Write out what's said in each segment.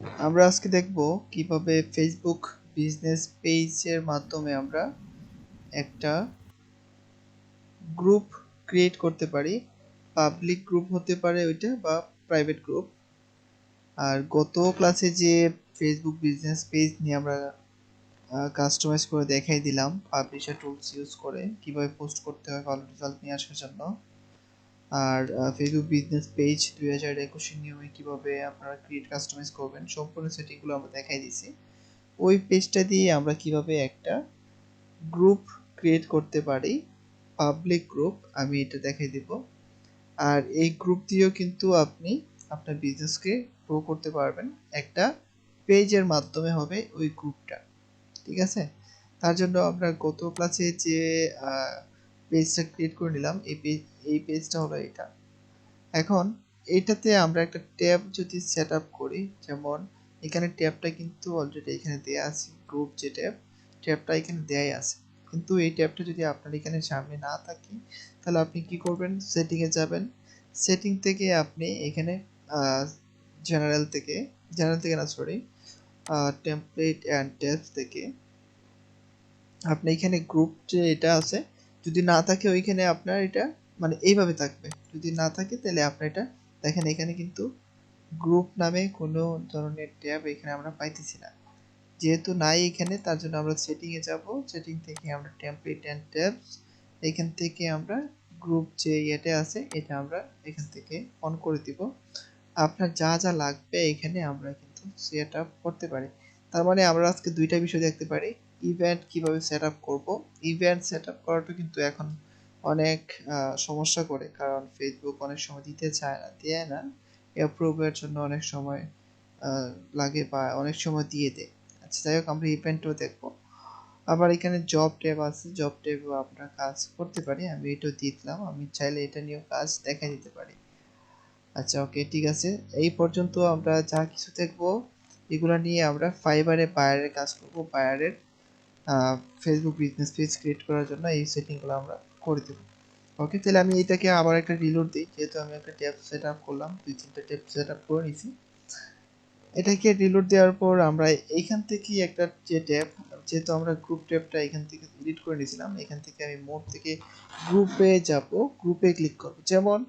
আমরা আজকে দেখব কিভাবে ফেসবুক বিজনেস পেজের মাধ্যমে আমরা একটা গ্রুপ ক্রিয়েট করতে পারি। পাবলিক গ্রুপ হতে পারে ওইটা বা প্রাইভেট গ্রুপ। আর গত ক্লাসে যে ফেসবুক বিজনেস পেজ নিয়ে আমরা কাস্টমাইজ করে দেখাই দিলাম পাবলিশার টুলস ইউজ করে কিভাবে পোস্ট করতে হয় ভালো রেজাল্ট নিয়ে আসার জন্য। আর ফেসবুক বিজনেস পেজ 2021 নিয়মে কিভাবে আপনারা ক্রিয়েট কাস্টমাইজ করবেন সম্পূর্ণ সেটিংগুলো আমরা দেখাই দিছি। ওই পেজটা দিয়ে আমরা কিভাবে একটা গ্রুপ ক্রিয়েট করতে পারি, পাবলিক গ্রুপ, আমি এটা দেখাই দিব। আর এই গ্রুপ দিয়েও কিন্তু আপনি আপনার বিজনেসকে গ্রো করতে পারবেন। একটা পেজের মাধ্যমে হবে ওই গ্রুপটা, ঠিক আছে? তার জন্য আমরা গত ক্লাসে যে পেজটা ক্রিয়েট করে নিলাম, এই পেজটা হলো এটা। এখন এইটাতে আমরা একটা ট্যাব যদি সেট আপ করি, যেমন এখানে ট্যাবটা কিন্তু অলরেডি এখানে দেয়া আছে, গ্রুপ যে ট্যাবটা এখানে দেয়াই আছে। কিন্তু এই ট্যাবটা যদি আপনার এখানে সামনে না থাকে তাহলে আপনি কি করবেন, সেটিংয়ে যাবেন। সেটিং থেকে আপনি এখানে জেনারেল থেকে না, সরি, টেমপ্লেট অ্যান্ড ট্যাবস থেকে আপনি এখানে গ্রুপ যে এটা আছে, যদি না থাকে ওইখানে আপনার এটা মানে এইভাবে থাকবে। যদি না থাকে তাহলে আপনার এটা দেখেন, এখানে কিন্তু গ্রুপ নামে কোনো ধরনের ট্যাব এখানে আমরা পাইতেছি না। যেহেতু নাই এখানে, তার জন্য আমরা সেটিংয়ে যাব। সেটিং থেকে আমরা টেমপ্লেট অ্যান্ড ট্যাবস, এখান থেকে আমরা গ্রুপ যে ইয়েটা আছে এটা আমরা এখান থেকে অন করে দিব। আপনার যা যা লাগবে এখানে আমরা কিন্তু সেট আপ করতে পারি। তার মানে আমরা আজকে দুইটা বিষয় দেখতে পারি। ইভেন্ট কিভাবে সেট আপ করবো। ইভেন্ট সেট আপ করাটা কিন্তু এখন অনেক সমস্যা করে, কারণ ফেসবুক অনেক সময় দিতে চায় না, দেয় না, অ্যাপ্রুভের জন্য অনেক সময় লাগে বা অনেক সময় দিয়ে দেয়। আচ্ছা, যাই হোক, আমরা ইভেন্টও দেখবো। আবার এখানে জব ট্যাব আছে, জব ট্যাবেও আমরা কাজ করতে পারি। আমি এটাও দিয়ে দিলাম, আমি চাইলে এটা নিয়েও কাজ দেখা দিতে পারি। আচ্ছা, ওকে, ঠিক আছে। এই পর্যন্ত আমরা যা কিছু দেখবো এগুলো নিয়ে আমরা ফাইবারে বায়ারের কাজ করব। বায়ারের ফেসবুক বিজনেস পেজ ক্রিয়েট করার জন্য এই সেটিংগুলো আমরা করে দেবো। ওকে, তাহলে আমি এটাকে আবার একটা রিলোড দিই, যেহেতু আমি একটা ট্যাব সেট আপ করলাম, 2-3টা ট্যাব সেট আপ করে নিয়েছি। এটাকে রিলোড দেওয়ার পর আমরা এইখান থেকে একটা যে ট্যাব, যেহেতু আমরা গ্রুপ ট্যাবটা এখান থেকে এডিট করে নিয়েছিলাম, এখান থেকে আমি মোড থেকে গ্রুপে যাব, গ্রুপে ক্লিক করব। যেমন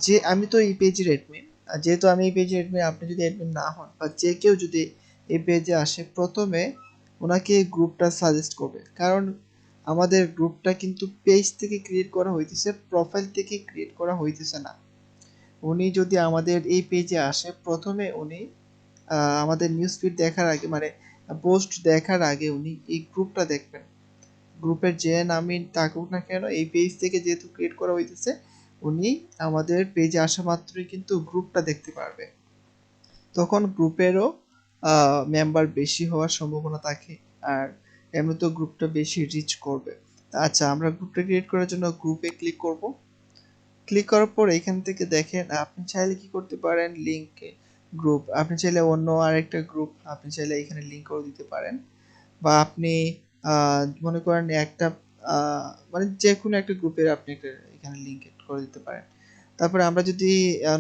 যে আমি তো এই পেজের অ্যাডমিন, যেহেতু আমি এই পেজের অ্যাডমিন, আপনি যদি অ্যাডমিন না হন বা যে কেউ যদি এই পেজে আসে, প্রথমে ওনাকে গ্রুপটা সাজেস্ট করবে, কারণ আমাদের গ্রুপটা কিন্তু পেজ থেকে ক্রিয়েট করা হইতেছে, প্রোফাইল থেকে ক্রিয়েট করা হইতেছে না। উনি যদি আমাদের এই পেজে আসে, প্রথমে উনি আমাদের নিউজ ফিড দেখার আগে, মানে পোস্ট দেখার আগে উনি এই গ্রুপটা দেখবেন। গ্রুপের যে নামই থাকুক না কেন, এই পেজ থেকে যেহেতু ক্রিয়েট করা হইতেছে, উনি আমাদের পেজে আসা মাত্রই কিন্তু গ্রুপটা দেখতে পারবে। তখন গ্রুপেরও মেম্বার বেশি হওয়ার সম্ভাবনা থাকে, আর এমনিতেও গ্রুপটা বেশি রিচ করবে। আচ্ছা, আমরা গ্রুপটা ক্রিয়েট করার জন্য গ্রুপে ক্লিক করব। ক্লিক করার পর এখান থেকে দেখেন আপনি চাইলে কি করতে পারেন, লিঙ্কে গ্রুপ, আপনি চাইলে অন্য আরেকটা গ্রুপ আপনি চাইলে এখানে লিঙ্ক করে দিতে পারেন, বা আপনি মনে করেন একটা মানে যে কোনো একটা গ্রুপের আপনি একটা এখানে লিঙ্ক এড করে দিতে পারেন। তারপরে আমরা যদি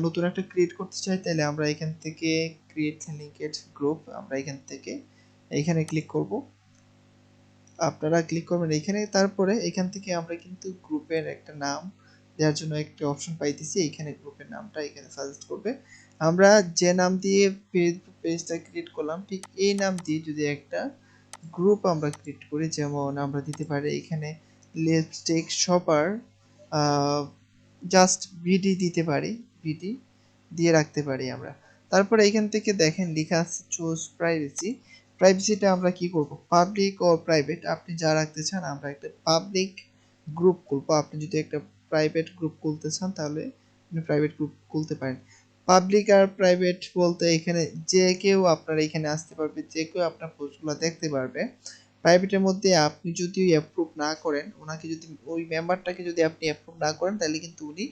নতুন একটা ক্রিয়েট করতে চাই, তাহলে আমরা এখান থেকে ক্রিয়েট লিঙ্কেড গ্রুপ, আমরা এখান থেকে এইখানে ক্লিক করব। আপনারা ক্লিক করবেন এইখানে, তারপরে এখান থেকে আমরা কিন্তু গ্রুপের একটা নাম দেওয়ার জন্য একটা অপশন পাইতেছি। এইখানে গ্রুপের নামটা এখানে সাজেস্ট করবে। আমরা যে নাম দিয়ে পেজটা ক্রিয়েট করলাম, ঠিক এই নাম দিয়ে যদি একটা গ্রুপ আমরা ক্রিয়েট করি, যেমন আমরা দিতে পারি এখানে লিপস্টিক শপার, জাস্ট ভিডি দিতে পারি, ভিডি দিয়ে রাখতে পারি আমরা। তারপরে এখান থেকে দেখেন লেখা আছে চুজ প্রাইভেসি। প্রাইভেসিটা আমরা কি করব, পাবলিক ও প্রাইভেট আপনি যা রাখতে চান। আমরা একটা পাবলিক গ্রুপ খুলবো। আপনি যদি একটা প্রাইভেট গ্রুপ খুলতে চান তাহলে আপনি প্রাইভেট গ্রুপ খুলতে পারেন। পাবলিক আর প্রাইভেট বলতে এখানে যে কেউ আপনার এখানে আসতে পারবে, যে কেউ আপনার পোস্টগুলো দেখতে পারবে। প্রাইভেটের মধ্যে আপনি যদি অ্যাপ্রুভ না করেন, ওনাকে যদি, ওই মেম্বারটাকে যদি আপনি অ্যাপ্রুভ না করেন, তাহলে কিন্তু উনি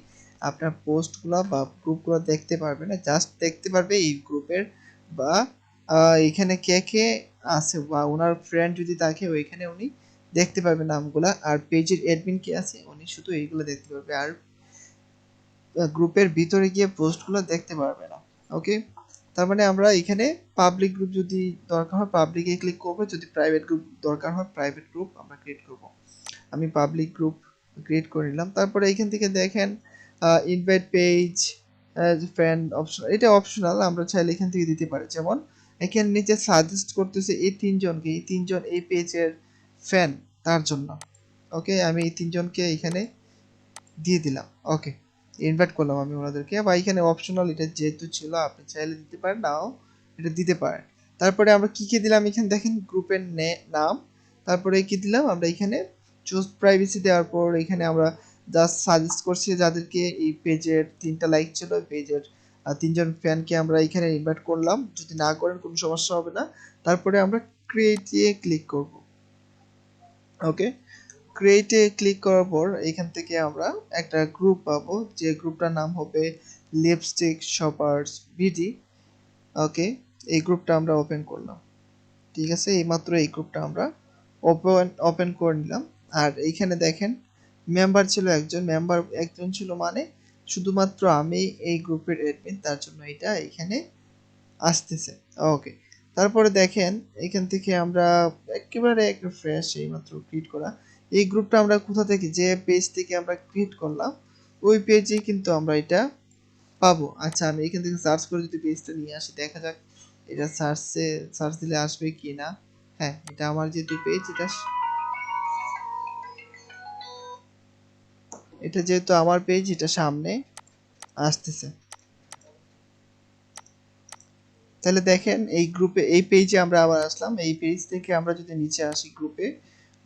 আপনার পোস্টগুলো বা গ্রুপগুলো দেখতে পারবে না। জাস্ট দেখতে পারবে এই গ্রুপের বা এখানে কে কে আছে, বা ওনার ফ্রেন্ড যদি থাকে ওইখানে উনি দেখতে পারবে নামগুলা। আর পেজের অ্যাডমিন কে আছে উনি শুধু এইগুলো দেখতে পারবে, আর গ্রুপের ভিতরে গিয়ে পোস্টগুলো দেখতে পারবে না। ওকে, তার মানে আমরা এখানে পাবলিক গ্রুপ যদি দরকার হয় পাবলিকে ক্লিক করব, যদি প্রাইভেট গ্রুপ দরকার হয় প্রাইভেট গ্রুপ আমরা ক্রিয়েট করব। আমি পাবলিক গ্রুপ ক্রিয়েট করে নিলাম। তারপরে এইখান থেকে দেখেন ইনভাইট পেজ, ফ্রেন্ড অপশন, এটা অপশনাল, আমরা চাইলে এখান থেকে দিতে পারি। যেমন এখানে নিচে সাজেস্ট করতেছে এই তিনজনকে, এই তিনজন এই পেজের ফ্যান, তার জন্য। ওকে, আমি এই তিনজনকে এখানে দিয়ে দিলাম। ওকে, ইনভাইট করলাম আমি ওনাদেরকে, বা এখানে অপশনাল, এটা যেহেতু ছিল আপনি চাইলে দিতে পারেন, নাও এটা দিতে পারেন। তারপরে আমরা কি কি দিলাম এখানে দেখেন, গ্রুপের নাম, তারপরে কি দিলাম আমরা এখানে চুজ প্রাইভেসি দেওয়ার পর এখানে আমরা জাস্ট সাজেস্ট করছি যাদেরকে এই পেজের 3টা লাইক ছিল, পেজের 3জন ফ্যানকে আমরা এখানে ইনভাইট করলাম। যদি না করেন কোনো সমস্যা হবে না। তারপরে আমরা ক্রিয়েটে ক্লিক করব। ওকে, ক্রিয়েটে ক্লিক করার পর এখান থেকে আমরা একটা গ্রুপ পাবো, যে গ্রুপটার নাম হবে লিপস্টিক শপার্স বিডি। ওকে, এই গ্রুপটা আমরা ওপেন করলাম। ঠিক আছে, এইমাত্র এই গ্রুপটা আমরা ওপেন করে নিলাম। আর এইখানে দেখেন মেম্বার ছিল একজন, মেম্বার একজন ছিল মানে শুধুমাত্র আমি এই গ্রুপের অ্যাডমিন, তার জন্য এটা এখানে আসতেছে। ওকে, তারপরে দেখেন এখান থেকে আমরা একেবারে একটা ফ্রেশ এইমাত্র ক্রিয়েট করা এই গ্রুপটা আমরা কোথা থেকে, যে পেজ থেকে আমরা ক্রিয়েট করলাম ওই পেজেই কিন্তু আমরা এটা পাবো। আচ্ছা, আমি এখান থেকে সার্চ করে যদি পেজটা নিয়ে আসি, দেখা যাক এটা সার্চ দিলে আসবে কি না। হ্যাঁ, এটা আমার যেহেতু পেজ, এটা যেহেতু আমার পেজ, এটা সামনে আসতেছে। তাহলে দেখেন এই গ্রুপে, এই পেজে আমরা আবার আসলাম। এই পেজ থেকে আমরা যদি নিচে আসি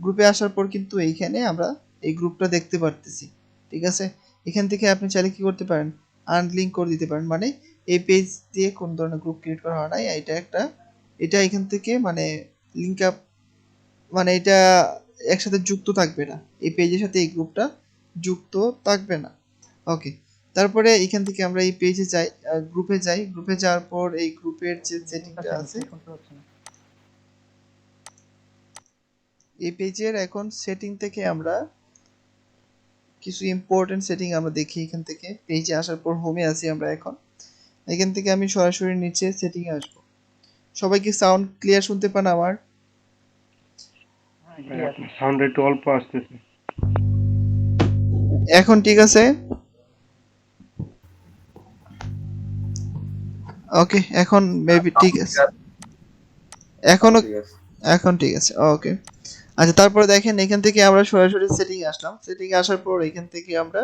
গ্রুপে আসার পর কিন্তু এইখানে আমরা এই গ্রুপটা দেখতে পারতেছি। ঠিক আছে, এখান থেকে আপনি চাইলে কি করতে পারেন, আনলিঙ্ক করে দিতে পারেন। মানে এই পেজ দিয়ে কোন ধরনের গ্রুপ ক্রিয়েট করা হয় নাই, এটা এখান থেকে মানে লিঙ্ক আপ, মানে এটা একসাথে যুক্ত থাকবে না, এই পেজের সাথে এই গ্রুপটা যুক্ত থাকবে না। ওকে, তারপরে এখান থেকে আমরা এই পেজে যাই, গ্রুপে যাওয়ার পর এই গ্রুপের যে সেটিংটা আছে, এই পেজের এখন সেটিং থেকে আমরা কিছু ইম্পর্টেন্ট সেটিং আমরা দেখি। এখান থেকে পেজে আসার পর হোমে আসি আমরা এখন। এখান থেকে আমি সরাসরি নিচে সেটিং এ আসবো। সবাই কি সাউন্ড ক্লিয়ার শুনতে পান আমার? সাউন্ড একটু অল্প আসতেছে। এখন ঠিক আছে? ওকে, এখন মেবি ঠিক আছে। এখনো এখন ঠিক আছে। ওকে, আচ্ছা, তারপরে দেখেন এখান থেকে আমরা সরাসরি সেটিং আসলাম। সেটিং আসার পর এখান থেকে আমরা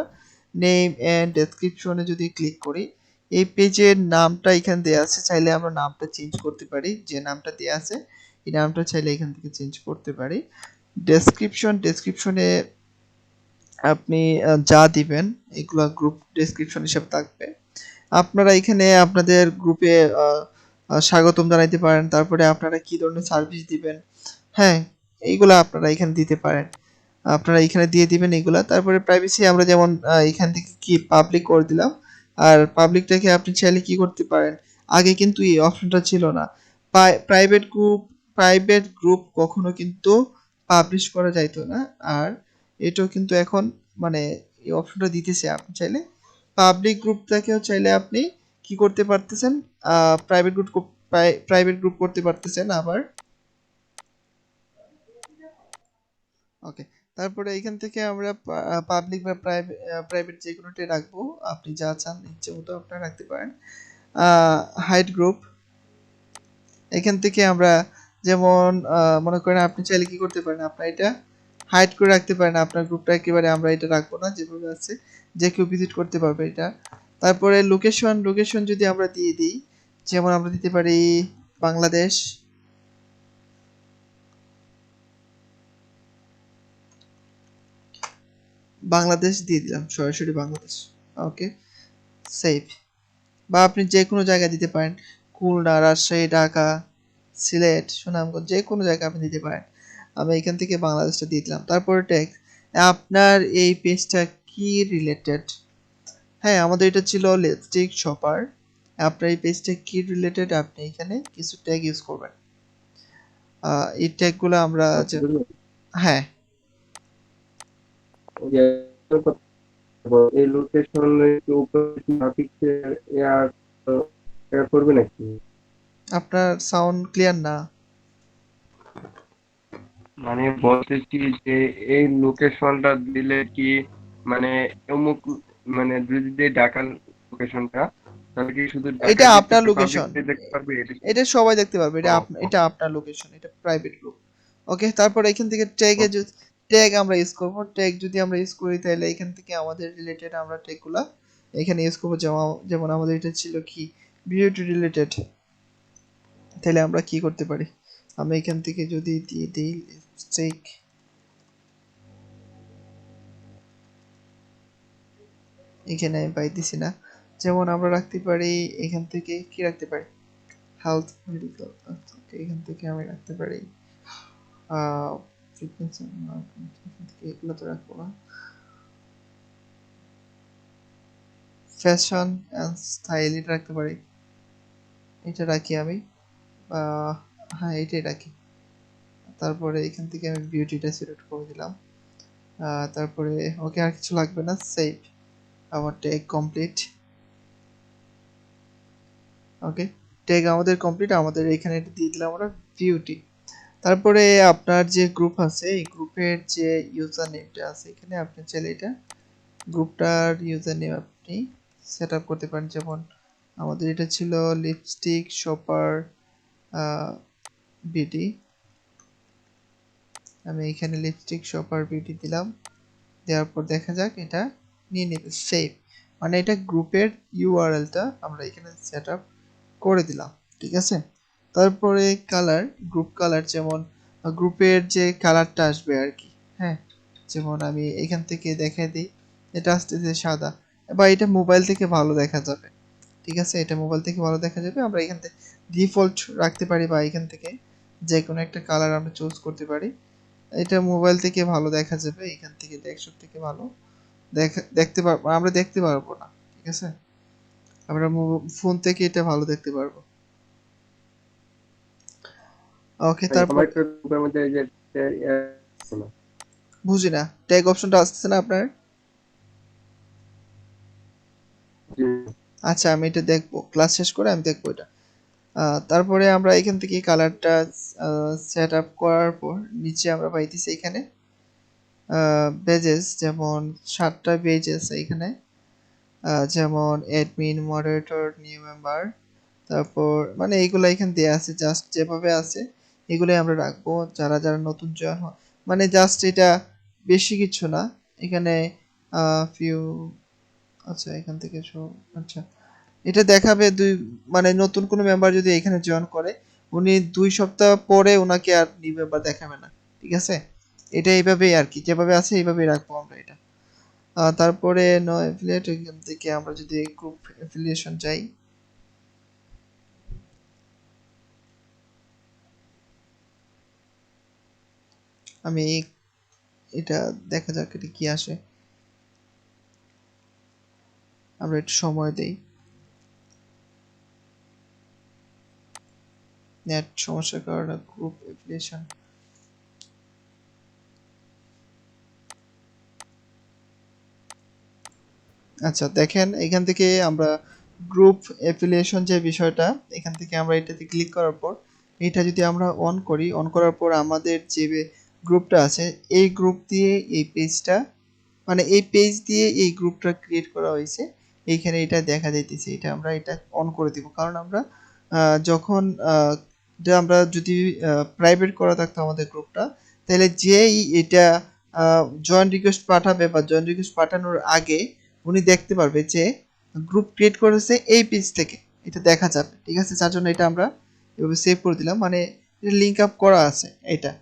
নেম এন্ড ডেসক্রিপশনে যদি ক্লিক করি, এই পেজের নামটা এখানে দেয়া আছে, চাইলে আমরা নামটা চেঞ্জ করতে পারি। যে নামটা দেয়া আছে এই নামটা চাইলে এখান থেকে চেঞ্জ করতে পারি। ডেসক্রিপশনে আপনি যা দিবেন এগুলা গ্রুপ ডেসক্রিপশন হিসেবে থাকবে। আপনারা এখানে আপনাদের গ্রুপে স্বাগতম জানাইতে পারেন। তারপরে আপনারা কি ধরনের সার্ভিস দিবেন, হ্যাঁ, এইগুলা আপনারা এখানে দিতে পারেন। আপনারা এখানে দিয়ে দিবেন এগুলা। তারপরে প্রাইভেসি আমরা যেমন এখান থেকে কি পাবলিক করে দিলাম। আর পাবলিকটাকে আপনি চাইলে কি করতে পারেন, আগে কিন্তু এই অপশনটা ছিল না। প্রাইভেট গ্রুপ কখনো কিন্তু পাবলিশ করা যাইতো না। আর এটাও কিন্তু এখন মানে এই অপশনটা দিতেছে। আপনি চাইলে পাবলিক গ্রুপটাকেও চাইলে আপনি কি করতে পারতেছেন, প্রাইভেট গ্রুপ করতে পারতেছেন আবার। ওকে, তারপরে এখান থেকে আমরা পাবলিক বা প্রাইভেট যে কোনোটাই রাখবো। আপনি যা চান ইচ্ছে মতো আপনারা রাখতে পারেন। হাইড গ্রুপ, এখান থেকে আমরা যেমন মনে করেন আপনি চাইলে কি করতে পারেন, আপনার এটা হাইড করে রাখতে পারেন। আপনার গ্রুপটা একেবারে আমরা এটা রাখবো না, যেভাবে আছে যে কেউ ভিজিট করতে পারবে এটা। তারপরে লোকেশন যদি আমরা দিয়ে দিই, যেমন আমরা দিতে পারি বাংলাদেশ। দিয়ে দিলাম, সরাসরি বাংলাদেশ। ওকে, সেভ। বা আপনি যে কোনো জায়গায় দিতে পারেন, খুলনা, রাজশাহী, ঢাকা, সিলেট, সুনামগঞ্জ, যে কোনো জায়গায় আপনি দিতে পারেন। আমি এখান থেকে বাংলাদেশটা দিয়ে দিলাম। তারপরে টেক্সট, আপনার এই পেজটা কি রিলেটেড। হ্যাঁ, আমাদের এটা ছিল লিপস্টিক শপার। আপনার এই পেজটা কি রিলেটেড, আপনি এখানে কিছু ট্যাগ ইউজ করবেন। এই ট্যাগগুলো আমরা হ্যাঁ, এই লোকেশন গ্রাফিক্স এর টাকা করবে নাকি? আপনার সাউন্ড ক্লিয়ার না। মানে বলতেছি যে এই লোকেশনটা দিলে কি মানে অমুক মানে যদি ঢাকার লোকেশনটা তাহলে কি শুধু এটা ঢাকার আপনার ভিতরে লোকেশন, পাবলিকটাই দেখতে পারবে এটা কি? এটা সবাই দেখতে পারবে, ও, এটা আপনার লোকেশন, এটা প্রাইভেট গ্রুপ। ওকে, তারপর এখান থেকে ট্যাগে যদি ট্যাগ আমরা ইউজ করব, ট্যাগ যদি আমরা ইউজ করি তাহলে এখান থেকে আমাদের রিলেটেড আমরা ট্যাগগুলো এখানে ইউজ করবো। যেমন আমাদের এটা ছিল কি বিউটি রিলেটেড, তাহলে আমরা কি করতে পারি, আমরা এখান থেকে যদি দিয়ে দিই লিপস্টিক, এখানে আমি পাইতেছি না। যেমন আমরা রাখতে পারি এখান থেকে কি রাখতে পারি, হেলথ মেডিকেল, ওকে এখান থেকে আমি রাখতে পারি ফিটনেস, এখান থেকে এগুলো তো রাখবো না। ফ্যাশন অ্যান্ড স্টাইল এটা রাখতে পারি, এটা রাখি আমি, হ্যাঁ এটাই রাখি। তারপরে এখান থেকে আমি বিউটিটা সিলেক্ট করে দিলাম। তারপরে ওকে আর কিছু লাগবে না, সেভ। আমার ট্যাগ কমপ্লিট। ওকে, ট্যাগ আমাদের কমপ্লিট, আমাদের এখানে এটা দিয়ে দিলাম আমরা বিউটি। তারপরে আপনার যে গ্রুপ আছে এই গ্রুপের যে ইউজার নেমটা আছে এখানে আপনি চাইলে এটা গ্রুপটার ইউজার নেম আপনি সেট আপ করতে পারেন। যেমন আমাদের এটা ছিল লিপস্টিক শপার বিডি, আমি এখানে লিপস্টিক শপার বিডি দিলাম। দেওয়ার পর দেখা যাক এটা নিয়ে নেবে, সেভ। মানে এটা গ্রুপের ইউআরএলটা আমরা এখানে সেট আপ করে দিলাম, ঠিক আছে। তারপরে কালার, গ্রুপ কালার, যেমন গ্রুপের যে কালারটা আসবে আর কি, হ্যাঁ, যেমন আমি এখান থেকে দেখাই দিই, এটা আসতেছে সাদা, বা এটা মোবাইল থেকে ভালো দেখা যাবে, ঠিক আছে, এটা মোবাইল থেকে ভালো দেখা যাবে। আমরা এখান থেকে ডিফল্ট রাখতে পারি বা এখান থেকে যে কোনো একটা কালার আমরা চুজ করতে পারি। এটা মোবাইল থেকে ভালো দেখা যাবে, এখান থেকে ডেস্কটপ থেকে ভালো দেখতে পারবো, আমরা দেখতে পারবো না, ঠিক আছে, আমরা ফোন থেকে এটা ভালো দেখতে পারবো। ওকে, ভাই তারপর আমার একটা গ্রুপের মধ্যে এই যে আছে না। বুঝি না, ট্যাগ অপশনটা আসতেছে না আপনার। জি, আচ্ছা আমি এটা দেখবো, ক্লাস শেষ করে আমি দেখবো এটা। তারপরে আমরা এখান থেকে কালারটা সেট আপ করার পর নিচে আমরা পাইতেছি এখানে পেজেস, যেমন 7টা পেজ আছে এখানে, যেমন অ্যাডমিন, মডারেটর, নিউ মেম্বার, তারপর মানে এইগুলা এখানে দেয়া আছে, জাস্ট যেভাবে আছে এগুলোই আমরা রাখবো। যারা যারা নতুন জয়েন হয়, মানে জাস্ট এটা বেশি কিছু না এখানে, ফিউ, আচ্ছা এখান থেকে আচ্ছা এটা দেখাবে দুই, মানে নতুন কোনো মেম্বার যদি এখানে জয়েন করে উনি 2 সপ্তাহ পরে ওনাকে আর নিউ মেম্বার দেখাবে না, ঠিক আছে। এটা এইভাবেই আর কি, যেভাবে আছে এইভাবেই রাখবো আমরা এটা। তারপরে নো অ্যাফিলিয়েট, এখান থেকে আমরা যদি গ্রুপ অ্যাফিলিয়েশন চাই, আমি এটা দেখা যাক এটা কি আসে, আমরা একটু সময় দেই, নেট সমস্যার কারণে গ্রুপ অ্যাফিলিয়েশন। আচ্ছা দেখেন এখান থেকে আমরা গ্রুপ অ্যাফিলিয়েশন যে বিষয়টা, এখান থেকে আমরা এটাতে ক্লিক করার পর এটা যদি আমরা অন করি, অন করার পর আমাদের যে গ্রুপটা আছে এই গ্রুপ দিয়ে এই পেজটা, মানে এই পেজ দিয়ে এই গ্রুপটা ক্রিয়েট করা হয়েছে, এইখানে এটা দেখা যাইতেছে, এটা আমরা এটা অন করে দিব। কারণ আমরা যখন এটা আমরা যদি প্রাইভেট করা থাকতো আমাদের গ্রুপটা, তাহলে যেই এটা জয়েন রিকোয়েস্ট পাঠাবে বা জয়েন রিকোয়েস্ট পাঠানোর আগে উনি দেখতে পারবে যে গ্রুপ ক্রিয়েট করেছে এই পেজ থেকে, এটা দেখা যাবে, ঠিক আছে। যার জন্য এটা আমরা এভাবে সেভ করে দিলাম, মানে লিঙ্ক আপ করা আছে এটা।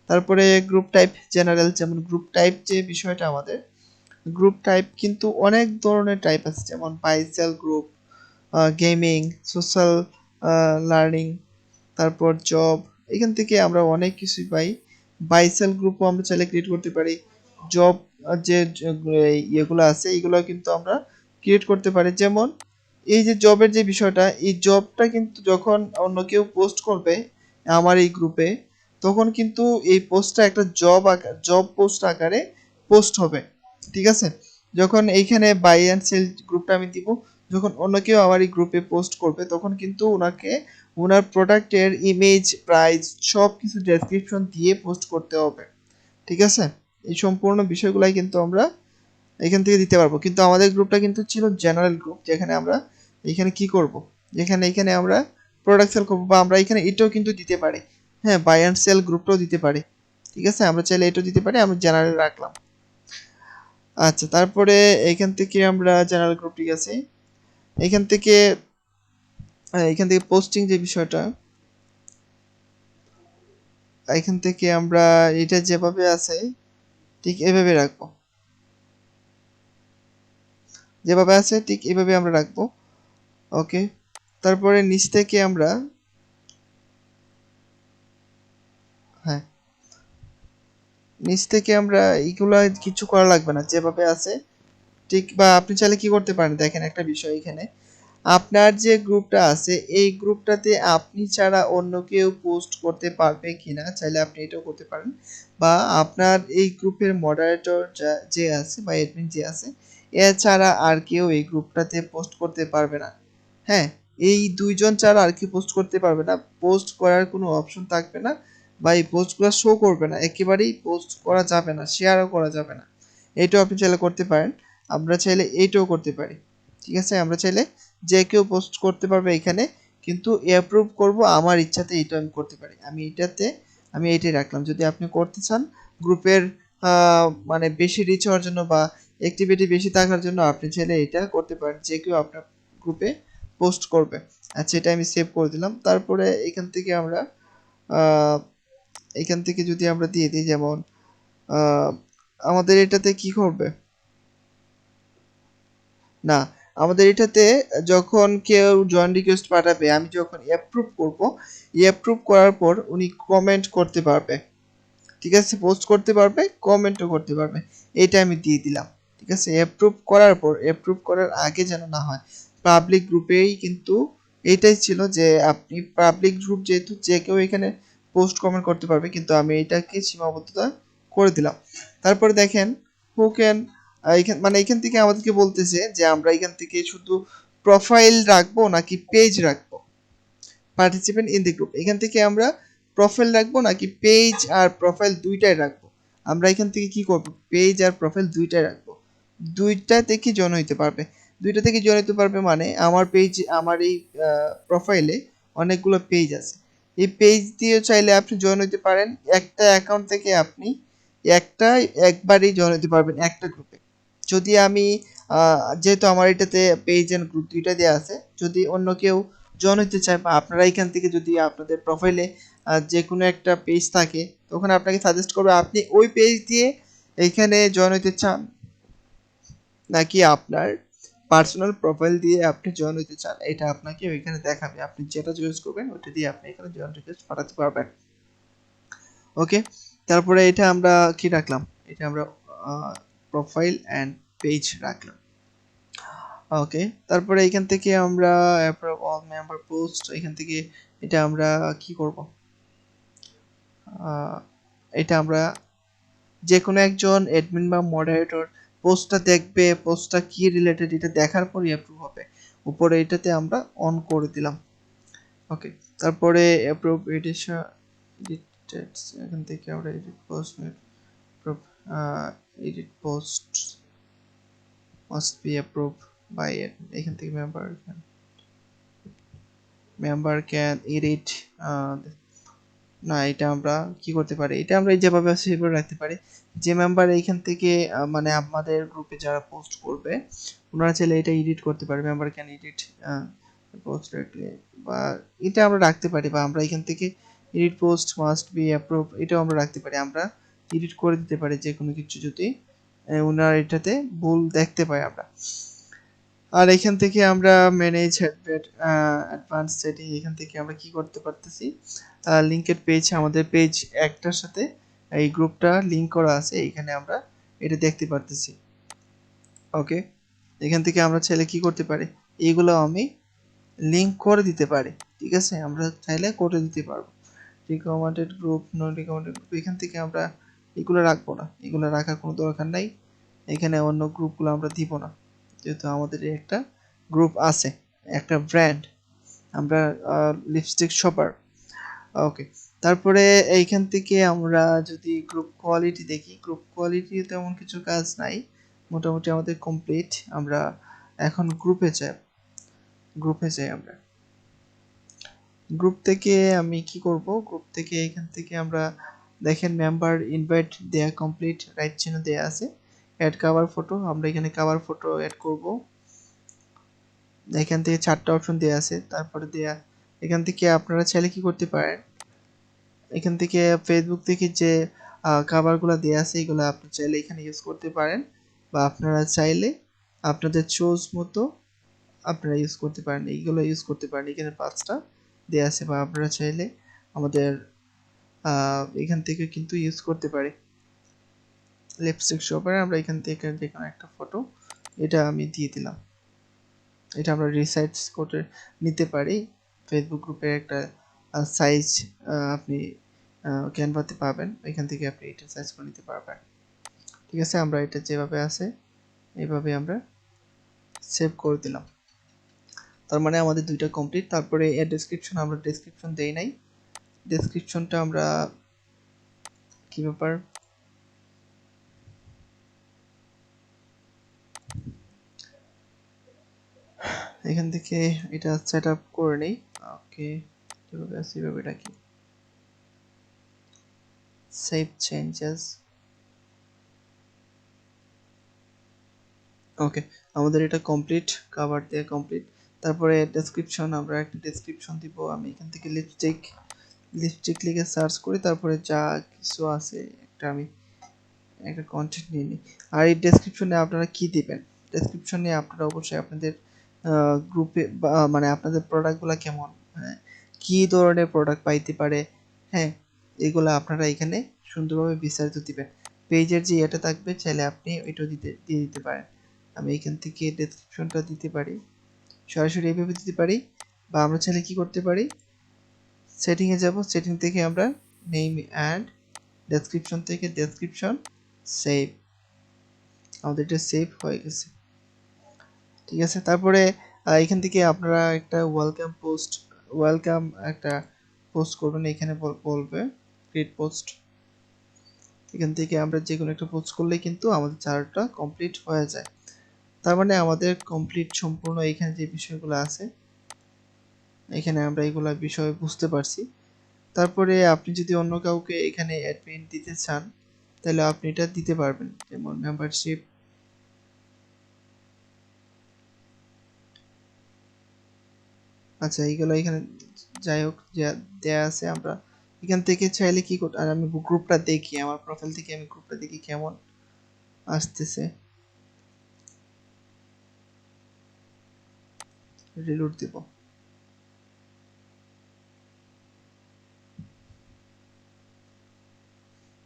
তারপরে গ্রুপ টাইপ জেনারেল, যেমন গ্রুপ টাইপ যে বিষয়টা আমাদের, গ্রুপ টাইপ কিন্তু অনেক ধরনের টাইপ আছে, যেমন পাইসেল গ্রুপ, গেমিং, সোশ্যাল, লার্নিং, তারপর জব, এখান থেকে আমরা অনেক কিছুই পাই। বাইসেল গ্রুপও আমরা চাইলে ক্রিয়েট করতে পারি। জব যে ইয়েগুলো আছে এগুলো কিন্তু আমরা ক্রিয়েট করতে পারি। যেমন এই যে জবের যে বিষয়টা, এই জবটা কিন্তু যখন অন্য কেউ পোস্ট করবে আমার এই গ্রুপে, তখন কিন্তু এই পোস্টটা একটা জব পোস্ট আকারে পোস্ট হবে, ঠিক আছে। যখন এইখানে বাই অ্যান্ড সেল গ্রুপটা আমি দিব, যখন অন্য কেউ আমার এই গ্রুপে পোস্ট করবে তখন কিন্তু ওনাকে ওনার প্রোডাক্টের ইমেজ, প্রাইস সব কিছু ডেসক্রিপশন দিয়ে পোস্ট করতে হবে। ঠিক আছে, এই সম্পূর্ণ বিষয়গুলাই কিন্তু আমরা এখান থেকে দিতে পারবো। কিন্তু আমাদের গ্রুপটা কিন্তু ছিল জেনারেল গ্রুপ, যেখানে আমরা এখানে কি করব, এখানে আমরা প্রোডাক্ট সেল করবো, বা আমরা এখানে এটাও কিন্তু দিতে পারি, হ্যাঁ, বাই অ্যান্ড সেল গ্রুপটাও দিতে পারি। ঠিক আছে, আমরা চাইলে এটাও দিতে পারি, আমরা জেনারেল রাখলাম। আচ্ছা, তারপরে এখান থেকে আমরা জেনারেল গ্রুপ, ঠিক আছে, এখান থেকে পোস্টিং যে বিষয়টা, এখান থেকে আমরা এটা যেভাবে আছে ঠিক এভাবে রাখবো, যেভাবে আছে ঠিক এভাবে আমরা রাখবো। ওকে, তারপরে নিচ থেকে আমরা, হ্যাঁ, নিচ থেকে আমরা এইগুলা কিছু করা লাগবে না, যেভাবে আছে ঠিক। বা আপনি চাইলে কি করতে পারেন, দেখেন একটা বিষয় এখানে, আপনার যে গ্রুপটা আছে এই গ্রুপটাতে আপনি ছাড়া অন্য কেউ পোস্ট করতে পারবে কিনা, চাইলে আপনি এটাও করতে পারেন। বা আপনার এই গ্রুপের মডারেটর যে আছে বা অ্যাডমিন যে আছে, এছাড়া আর কেউ এই গ্রুপটাতে পোস্ট করতে পারবে না। হ্যাঁ, এই দুইজন ছাড়া আর কি পোস্ট করতে পারবে না, পোস্ট করার কোনো অপশন থাকবে না, বা এই পোস্টগুলো শো করবে না, একেবারেই পোস্ট করা যাবে না, শেয়ারও করা যাবে না। এইটাও আপনি চাইলে করতে পারেন, আমরা চাইলে এইটাও করতে পারি। ঠিক আছে, আমরা চাইলে যে কেউ পোস্ট করতে পারবে এখানে, কিন্তু অ্যাপ্রুভ করব আমার ইচ্ছাতে, এটা আমি করতে পারি। আমি এইটাই রাখলাম। যদি আপনি করতে চান গ্রুপের মানে বেশি রিচ হওয়ার জন্য বা অ্যাক্টিভিটি বেশি থাকার জন্য, আপনি চাইলে এটা করতে পারেন, যে কেউ আপনার গ্রুপে পোস্ট করবে। আচ্ছা, এটা আমি সেভ করে দিলাম। তারপরে এখান থেকে আমরা আহ, এখান থেকে যদি আমরা দিয়ে দিই, যেমন আহ, আমাদের এটাতে কি করবে না, আমাদের এটাতে যখন কেউ জয়েন রিকোয়েস্ট পাঠাবে, আমি যখন অ্যাপ্রুভ করব, অ্যাপ্রুভ করার পর উনি কমেন্ট করতে পারবে। ঠিক আছে, পোস্ট করতে পারবে, কমেন্টও করতে পারবে, এটা আমি দিয়ে দিলাম। ঠিক আছে, অ্যাপ্রুভ করার পর, অ্যাপ্রুভ করার আগে যেন না হয়, পাবলিক গ্রুপেই কিন্তু এইটাই ছিল যে আপনি পাবলিক গ্রুপ যেহেতু যে কেউ এখানে পোস্ট কমেন্ট করতে পারবে, কিন্তু আমি এটাকে সীমাবদ্ধতা করে দিলাম। তারপরে দেখেন হু ক্যান, এখান থেকে আমাদেরকে বলতেছে যে আমরা এখান থেকে শুধু প্রোফাইল রাখবো নাকি পেজ রাখবো, পার্টিসিপেন্ট ইন দ্য গ্রুপ, এখান থেকে আমরা প্রোফাইল রাখবো নাকি পেজ আর প্রোফাইল দুইটাই রাখবো। আমরা এখান থেকে কি করব, পেজ আর প্রোফাইল দুইটাই রাখবো। দুইটা থেকে জয়েন হইতে পারবে, দুইটা থেকে জয়েন হইতে পারবে মানে আমার পেজ, আমার এই প্রোফাইলে অনেকগুলো পেজ আছে, এই পেজ দিয়ে চাইলে আপনি জয়েন হইতে পারেন। একটা অ্যাকাউন্ট থেকে আপনি একবারই জয়েন হতে পারবেন একটা গ্রুপে। যদি আমি যেহেতু আমার এটাতে পেজ এন্ড গ্রুপ দুইটা দেওয়া আছে, যদি অন্য কেউ জয়েন হতে চায় বা আপনারা এখান থেকে যদি আপনাদের প্রোফাইলে যে কোনো একটা পেজ থাকে, তখন আপনাকে সাজেস্ট করবে আপনি ওই পেজ দিয়ে এইখানে জয়েন হতে চান, নাকি আপনার পার্সোনাল প্রোফাইল দিয়ে আপনি জয়েন হতে চান, এটা আপনাকে ওইখানে দেখাবে। আপনি যেটা চয়েস করবেন ওটা দিয়ে আপনি এখানে জয়েন রিকোয়েস্ট পাঠাতে পারবেন। ওকে, তারপরে এটা আমরা কি রাখলাম, এটা আমরা প্রোফাইল অ্যান্ড পেজ রাখলাম। ওকে, তারপরে এখান থেকে আমরা অল মেম্বার পোস্ট, এখান থেকে এটা আমরা কি করব, এটা আমরা যে কোনো একজন অ্যাডমিন বা মডারেটর পোস্টটা দেখবে, পোস্টটা কি রিলেটেড এটা দেখার পরই অ্যাপ্রুভ হবে। উপরে এটাতে আমরা অন করে দিলাম। ওকে, তারপরে অ্যাপ্রুভ এডিশন, এখান থেকে আমরা edit post, edit post must be approve by, এখান থেকে মেম্বার ক্যান এডিট, না, এটা আমরা কি করতে পারি, এটা আমরা যেভাবে আছে সেভাবে রাখতে পারি। যে মেম্বার এইখান থেকে মানে আমাদের গ্রুপে যারা পোস্ট করবে ওনারা চাইলে এটা এডিট করতে পারে, member can edit post directly, বা এটা আমরা রাখতে পারি। বা আমরা এখান থেকে edit post must be approve, এটাও আমরা রাখতে পারি, আমরা এডিট করে দিতে পারি যে কোনো কিছু যদি ওনারা এটাতে ভুল দেখতে পাই আমরা। আর এখান থেকে আমরা ম্যানেজ অ্যাডভান্স সেটিং, এখান থেকে আমরা কি করতে পারতেছি, লিঙ্কেড পেজ, আমাদের পেজ একটার সাথে এই গ্রুপটা লিংক করা আছে, এখানে আমরা এটা দেখতে পারতেছি। ওকে, এখান থেকে আমরা চাইলে কি করতে পারি, এইগুলো আমি লিংক করে দিতে পারি। ঠিক আছে, আমরা চাইলে করে দিতে পারবো। রিকমেন্ডেড গ্রুপ, নন রিকমেন্ডেড গ্রুপ, এখান থেকে আমরা এগুলো রাখবো না, এগুলো রাখার কোনো দরকার নাই, এখানে অন্য গ্রুপগুলো আমরা দিব না, যেহেতু আমাদের একটা গ্রুপ আছে, একটা ব্র্যান্ড, আমরা লিপস্টিক শপার। ওকে, তারপরে এইখান থেকে আমরা যদি গ্রুপ কোয়ালিটি দেখি, গ্রুপ কোয়ালিটি তেমন কিছু কাজ নাই, মোটামুটি আমাদের কমপ্লিট। আমরা এখন গ্রুপে যাই আমরা। গ্রুপ থেকে আমি কি করব, গ্রুপ থেকে এখান থেকে আমরা দেখেন মেম্বার ইনভাইট দেয়া কমপ্লিট, রাইট চিহ্ন দেয়া আছে, অ্যাড কভার ফটো, আমরা এখানে কভার ফটো অ্যাড করব। এখান থেকে 4টা অপশন দেয়া আছে, তারপরে দেয়া এখান থেকে আপনারা চাইলে কি করতে পারেন, এখান থেকে ফেসবুক থেকে যে কভারগুলো দেয়া আছে এগুলো আপনি চাইলে এখানে ইউজ করতে পারেন, বা আপনারা চাইলে আপনাদের চয়েস মতো আপনারা ইউজ করতে পারেন, এইগুলো ইউজ করতে পারেন। এখানে 5টা দেয়া আছে, বা আপনারা চাইলে আমাদের এখান থেকে কিন্তু ইউজ করতে পারি। লিপস্টিক শপারে আমরা এখান থেকে যে কোনো একটা ফটো, এটা আমি দিয়ে দিলাম, এটা আমরা রিসাইজ করে নিতে পারি। ফেসবুক গ্রুপের একটা সাইজ আপনি ক্যানভাতে পাবেন, এখান থেকে আপনি এটা সাইজ করে নিতে পারবেন। ঠিক আছে, আমরা এটা যেভাবে আছে এইভাবে আমরা সেভ করে দিলাম। তার মানে আমাদের দুইটা কমপ্লিট। তারপরে এর ডেসক্রিপশন, আমরা ডেসক্রিপশন দেই নাই, ডেসক্রিপশনটা আমরা কি ব্যাপার, এখান থেকে এটা সেট আপ করে নেই। ওকে, যেভাবে আছে এভাবে রাখি, সেভ চেঞ্জেস। ওকে, আমাদের এটা কমপ্লিট, কভার দিয়ে কমপ্লিট। তারপরে ডেসক্রিপশন, আমরা একটা ডেসক্রিপশন দিব। আমি এখান থেকে লিপস্টিক লিখে সার্চ করি, তারপরে যা কিছু আছে আমি একটা কন্টেন্ট নিয়ে নিই। আর এই ডেসক্রিপশনে আপনারা কি দিবেন, ডেসক্রিপশনে আপনারা অবশ্যই আপনাদের গ্রুপে মানে আপনাদের প্রোডাক্টগুলো কেমন, হ্যাঁ, কি ধরনের প্রোডাক্ট পাইতে পারে, হ্যাঁ, এগুলো আপনারা এখানে সুন্দরভাবে বিস্তারিত দিবেন। পেজের যে এটা থাকবে চাইলে আপনি ওইটা দিয়ে দিতে পারেন। আমি এখান থেকে ডেসক্রিপশনটা দিতে পারি, সরাসরি এইভাবে দিতে পারি, বা আমরা চাইলে কি করতে পারি, সেটিংয়ে যাব, সেটিং থেকে আমরা নেম অ্যান্ড ডেসক্রিপশন থেকে ডেসক্রিপশন সেভ, আমাদের এটা সেভ হয়ে গেছে। ঠিক আছে, তারপরে এখান থেকে আপনারা একটা ওয়েলকাম একটা পোস্ট করবেন, এখানে বলবে ক্রিয়েট পোস্ট। এখান থেকে আমরা যে কোনো একটা পোস্ট করলে কিন্তু আমাদের চারটা কমপ্লিট হয়ে যায়। তার মানে আমাদের কমপ্লিট সম্পূর্ণ, এখানে যে বিষয়গুলো আছে এখানে আমরা এগুলা বিষয় বুঝতে পারছি। তারপরে আপনি যদি অন্য কাউকে এখানে অ্যাডমিন দিতে চান তাহলে আপনি এটা দিতে পারবেন, যেমন মেম্বারশিপ। আচ্ছা, এইগুলো এখানে যাই হোক যা দেয়া আছে, আমরা এখান থেকে চাইলে কি করতে, আর আমি গ্রুপটা দেখি, আমার প্রোফাইল থেকে আমি গ্রুপটা দেখি কেমন আসতেছে, রিলোড দিব।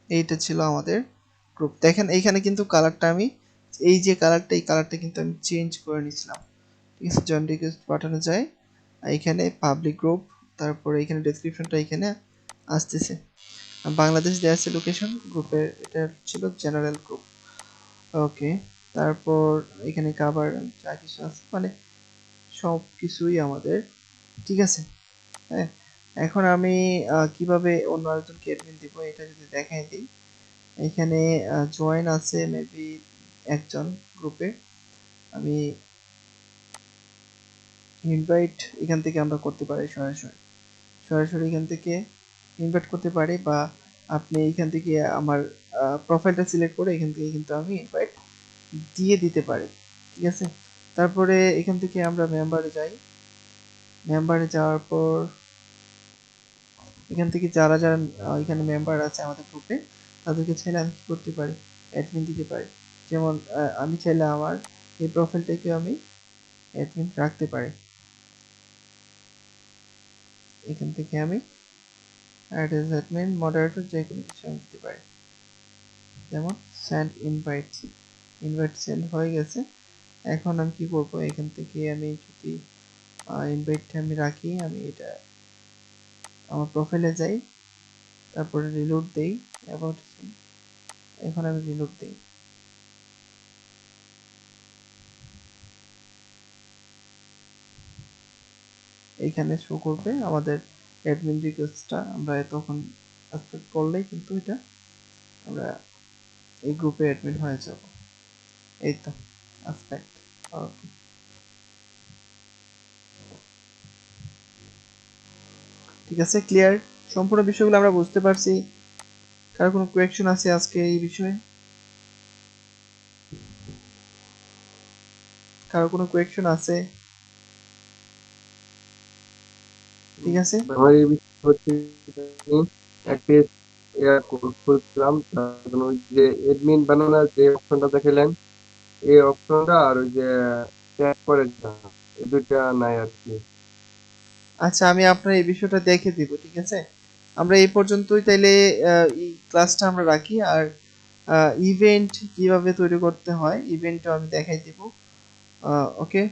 এইটা ছিল আমাদের গ্রুপ। দেখেন এইখানে কিন্তু কালারটা আমি, এই যে কালারটা, এই কালারটা কিন্তু আমি চেঞ্জ করে নিয়েছিলাম। ঠিক আছে, জয়েন রিকোয়েস্ট পাঠানো যায়, এখানে পাবলিক গ্রুপ, তারপরে এখানে ডেসক্রিপশনটা এখানে আসতেছে, বাংলাদেশ দেওয়া আছে লোকেশন, গ্রুপের এটা ছিল জেনারেল গ্রুপ। ওকে, তারপর এখানে কভার যা কিছু আছে মানে সব কিছুই আমাদের ঠিক আছে। হ্যাঁ, এখন আমি কিভাবে অন্য একজনকে অ্যাডমিন দিব এটা যদি দেখাই দিই, এখানে জয়েন আছে মেবি একজন গ্রুপে, আমি ইনভাইট এখান থেকে আমরা করতে পারি, সরাসরি এখান থেকে ইনভাইট করতে পারি, বা আপনি এখান থেকে আমার প্রোফাইলটা সিলেক্ট করে এখান থেকে কিন্তু আমি ইনভাইট দিয়ে দিতে পারি। ঠিক আছে, তারপরে এখান থেকে আমরা মেম্বারে যাই, মেম্বারে যাওয়ার পর এখান থেকে যারা যারা এখানে মেম্বার আছে আমাদের গ্রুপে তাদেরকে চাইলে আমি কি করতে পারি, অ্যাডমিন দিতে পারি। যেমন আমি চাইলে আমার এই প্রোফাইলটাকে আমি অ্যাডমিন রাখতে পারি, এখান থেকে আমি অ্যাড এজ অ্যাডমিন মডারেটর যে কোনো কিছু আমি দিতে পারি, যেমন সেন্ড ইনভাইট সেন্ড হয়ে গেছে। এখন আমি কি করব, এখান থেকে আমি যদি ইনভাইটটা আমি রাখি, আমি এটা আমার প্রোফাইলে যাই, তারপরে রিলোড দেই, অ্যাবাউট, এখন আমি রিলোড দেই। এইখানে শো করবে আমাদের অ্যাডমিন রিকোয়েস্টটা, আমরা তখন অ্যাকসেপ্ট করলেই কিন্তু এটা আমরা এই গ্রুপে অ্যাডমিন হয়ে যাব। এই তো অ্যাসপেক্ট। ওকে, ঠিক আছে, ক্লিয়ার। সম্পূর্ণ বিষয়গুলো আমরা বুঝতে পারছি। কার কোনো কোয়েকশন আছে আজকে এই বিষয়ে? কারো কোনো কোয়েকশন আছে? ঠিক আছে, আমার এই বিষয় হচ্ছে একটা খুলছিলাম, তখন ওই যে এডমিন বানানোর যে অপশনটা দেখালেন, এই অপশনটা আর ওই যে ট্যাগ করে এই দুইটা নাই আর কি। আচ্ছা আমি আপনার এই বিষয়টা দেখে দিব, ঠিক আছে। আমরা এই পর্যন্তই তাইলে এই ক্লাসটা আমরা রাখি। আর ইভেন্ট কিভাবে তৈরি করতে হয় ইভেন্টও আমি দেখাই দিব। ওকে।